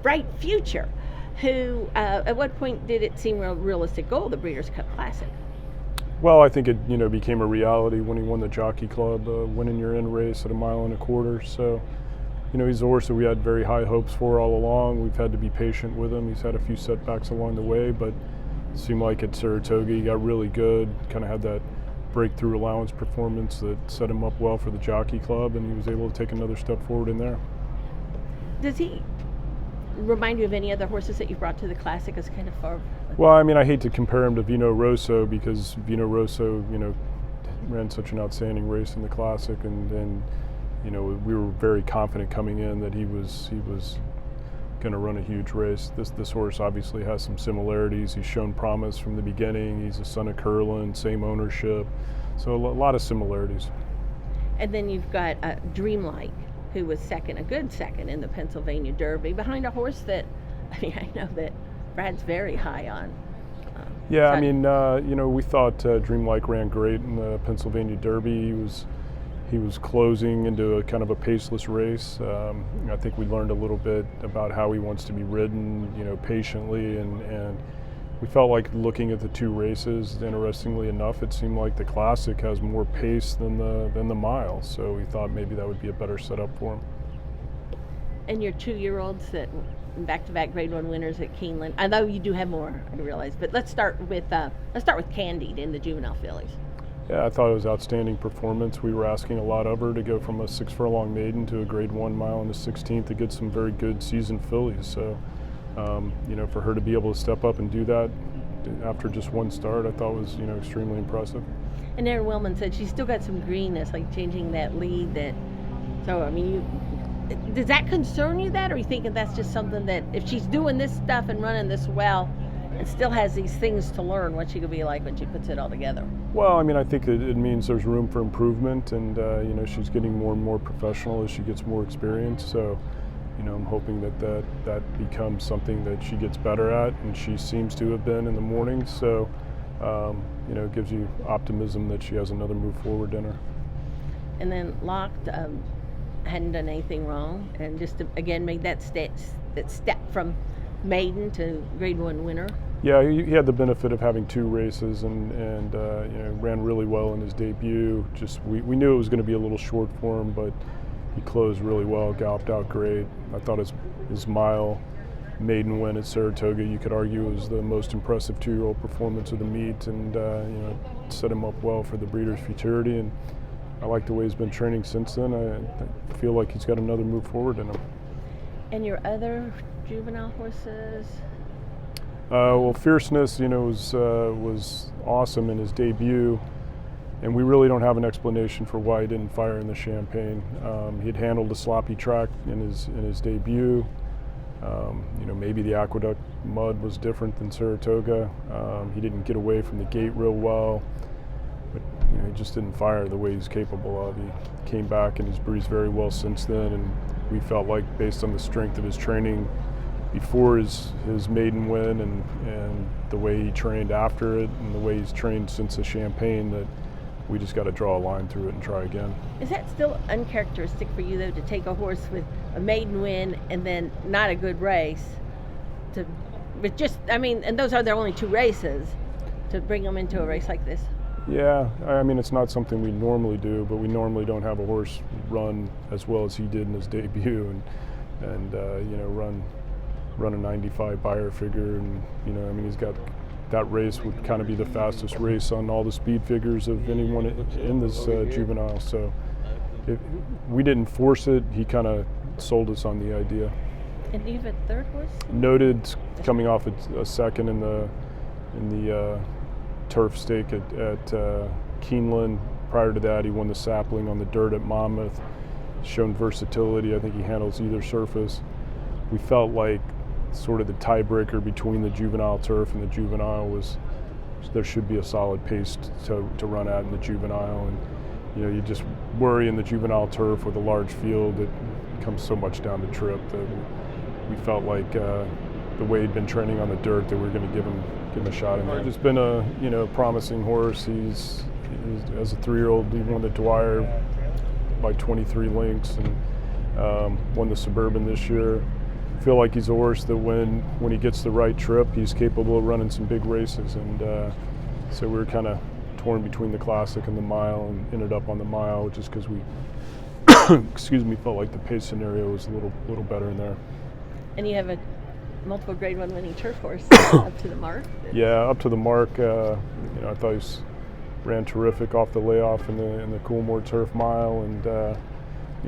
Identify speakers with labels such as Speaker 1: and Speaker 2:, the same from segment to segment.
Speaker 1: Bright Future, who at what point did it seem a realistic goal, the Breeders' Cup Classic?
Speaker 2: Well, I think it became a reality when he won the Jockey Club, winning your in race at 1.25 miles. So, he's a horse that we had very high hopes for all along. We've had to be patient with him. He's had a few setbacks along the way, but it seemed like at Saratoga he got really good, kind of had that breakthrough allowance performance that set him up well for the Jockey Club, and he was able to take another step forward in there.
Speaker 1: Does he remind you of any other horses that you brought to the Classic as kind of far?
Speaker 2: Well, I hate to compare him to Vino Rosso because Vino Rosso, ran such an outstanding race in the Classic, and we were very confident coming in that he was going to run a huge race. This horse obviously has some similarities. He's shown promise from the beginning. He's a son of Curlin, same ownership, so a lot of similarities.
Speaker 1: And then you've got Dreamlike, who was a good second in the Pennsylvania Derby, behind a horse that, I know that Brad's very high on.
Speaker 2: Yeah, we thought Dreamlike ran great in the Pennsylvania Derby. He was closing into a kind of a paceless race. I think we learned a little bit about how he wants to be ridden, patiently, and we felt like looking at the two races, interestingly enough, it seemed like the Classic has more pace than the mile, so we thought maybe that would be a better setup for him.
Speaker 1: And your 2-year-olds that back-to-back Grade 1 winners at Keeneland. I know you do have more, I realize, but let's start with Candied in the Juvenile fillies.
Speaker 2: Yeah, I thought it was outstanding performance. We were asking a lot of her to go from a 6-furlong maiden to a Grade 1 mile in the 16th to get some very good seasoned fillies. So, for her to be able to step up and do that after just one start, I thought was, extremely impressive.
Speaker 1: And Aaron Wellman said she's still got some greenness, like changing that lead. Does that concern you, or are you thinking that's just something that if she's doing this stuff and running this well, and still has these things to learn, what she could be like when she puts it all together?
Speaker 2: Well, I think it means there's room for improvement, and she's getting more and more professional as she gets more experience. So, I'm hoping that becomes something that she gets better at, and she seems to have been in the morning. So, it gives you optimism that she has another move forward in her.
Speaker 1: And then Locked hadn't done anything wrong, and just again made that step from maiden to Grade 1 winner.
Speaker 2: Yeah, he had the benefit of having 2 races and ran really well in his debut. Just we knew it was going to be a little short for him, but he closed really well, galloped out great. I thought his mile maiden win at Saratoga, you could argue, was the most impressive 2-year-old performance of the meet, and set him up well for the Breeders' Futurity. And I like the way he's been training since then. I feel like he's got another move forward in him.
Speaker 1: And your other juvenile horses?
Speaker 2: Well, Fierceness, was awesome in his debut, and we really don't have an explanation for why he didn't fire in the Champagne. He'd handled a sloppy track in his debut. Maybe the Aqueduct mud was different than Saratoga. He didn't get away from the gate real well, but he just didn't fire the way he's capable of. He came back and he's breezed very well since then, and we felt like, based on the strength of his training before his maiden win and the way he trained after it and the way he's trained since the Champagne, that we just got to draw a line through it and try again.
Speaker 1: Is that still uncharacteristic for you, though, to take a horse with a maiden win and then not a good race, and those are their only 2 races, to bring them into a race like this?
Speaker 2: Yeah, it's not something we normally do, but we normally don't have a horse run as well as he did in his debut and run a 95 buyer figure, and he's got that race would kind of be the fastest race on all the speed figures of anyone in this juvenile. So we didn't force it. He kind of sold us on the idea.
Speaker 1: And do you have a third horse?
Speaker 2: Noted, coming off a second in the turf stake at Keeneland. Prior to that, he won the sapling on the dirt at Monmouth. Shown versatility. I think he handles either surface. We felt like sort of the tiebreaker between the juvenile turf and the juvenile was there should be a solid pace to run at in the juvenile, and you just worry in the juvenile turf with a large field. It comes so much down to trip that we felt like the way he'd been training on the dirt, that we were going to give him a shot in there. It's been a promising horse. He's as a 3-year-old, he won the Dwyer by 23 lengths and won the Suburban this year. feel like he's a horse that when he gets the right trip, he's capable of running some big races. And so we were kind of torn between the Classic and the Mile, and ended up on the Mile just because we, felt like the pace scenario was a little better in there.
Speaker 1: And you have a multiple Grade 1 winning turf horse up to the mark.
Speaker 2: Yeah, up to the mark. I thought he ran terrific off the layoff in the Coolmore Turf Mile, and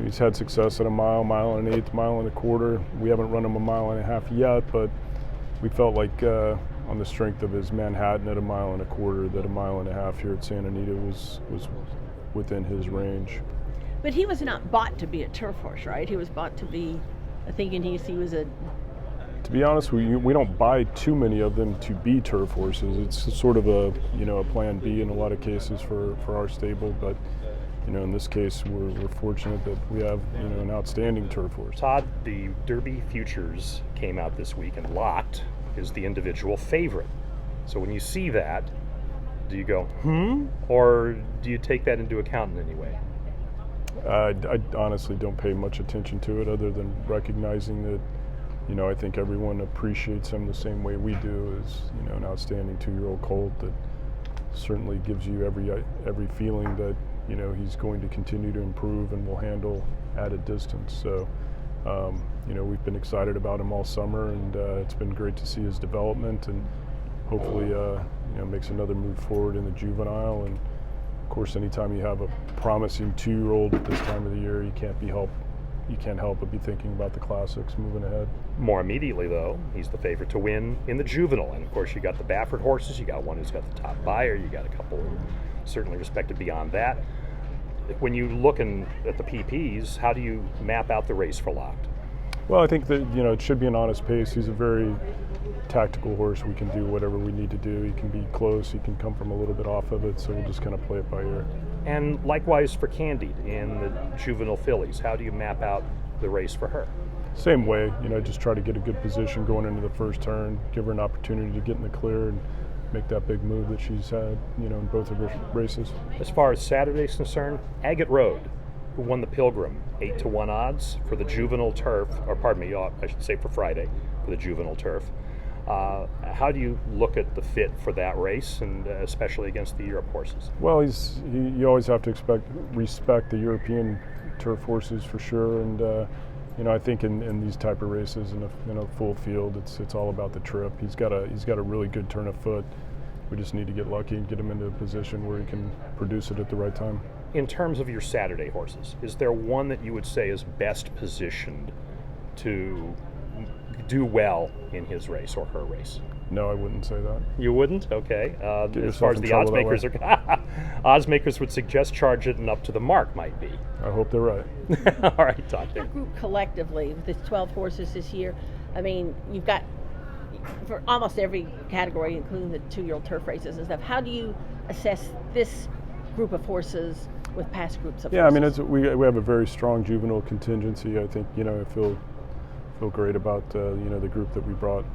Speaker 2: he's had success at a mile, mile and an eighth, mile and a quarter. We haven't run him a mile and a half yet, but we felt like on the strength of his Manhattan at a mile and a quarter, that a mile and a half here at Santa Anita was within his range.
Speaker 1: But he was not bought to be a turf horse, right? He was bought to be, I think he was a...
Speaker 2: To be honest, we don't buy too many of them to be turf horses. It's sort of a plan B in a lot of cases for our stable, but in this case we're fortunate that we have an outstanding turf horse.
Speaker 3: Todd, the Derby Futures came out this week, and Lot is the individual favorite. So when you see that, do you go, or do you take that into account in any way?
Speaker 2: I honestly don't pay much attention to it, other than recognizing that I think everyone appreciates him the same way we do, as an outstanding 2-year-old colt that certainly gives you every feeling that he's going to continue to improve and will handle at a distance. So we've been excited about him all summer, and it's been great to see his development, and hopefully makes another move forward in the Juvenile. And of course, anytime you have a promising 2-year-old at this time of the year, you can't help but be thinking about the Classics moving ahead.
Speaker 3: More immediately, though, he's the favorite to win in the Juvenile. And of course, you got the Baffert horses, you got one who's got the top buyer, you got a couple who certainly respected beyond that. When you look at the PPs, how do you map out the race for Lot?
Speaker 2: Well, I think that it should be an honest pace. He's a very tactical horse. We can do whatever we need to do. He can be close, he can come from a little bit off of it, so we'll just kind of play it by ear.
Speaker 3: And likewise for Candid in the Juvenile fillies, how do you map out the race for her?
Speaker 2: Same way, just try to get a good position going into the first turn, give her an opportunity to get in the clear and make that big move that she's had, in both of her races.
Speaker 3: As far as Saturday's concerned, Agate Road, who won the Pilgrim, 8-1 odds for the Juvenile turf, or pardon me, I should say for Friday, for the Juvenile turf. How do you look at the fit for that race, and especially against the Europe horses?
Speaker 2: Well, you always have to respect the European turf horses for sure, and I think in these type of races, in a full field, it's all about the trip. He's got a really good turn of foot. We just need to get lucky and get him into a position where he can produce it at the right time.
Speaker 3: In terms of your Saturday horses, is there one that you would say is best positioned to do well in his race or her race?
Speaker 2: No, I wouldn't say that.
Speaker 3: You wouldn't? Okay. As far as the odds makers odds makers would suggest Charge It and Up to the Mark might be.
Speaker 2: I hope they're right.
Speaker 3: All right, Todd.
Speaker 1: Your group collectively, with its 12 horses this year, I mean, you've got for almost every category, including the 2-year-old turf races and stuff. How do you assess this group of horses with past groups of horses?
Speaker 2: Yeah, I mean, we have a very strong juvenile contingency. I think I feel great about the group that we brought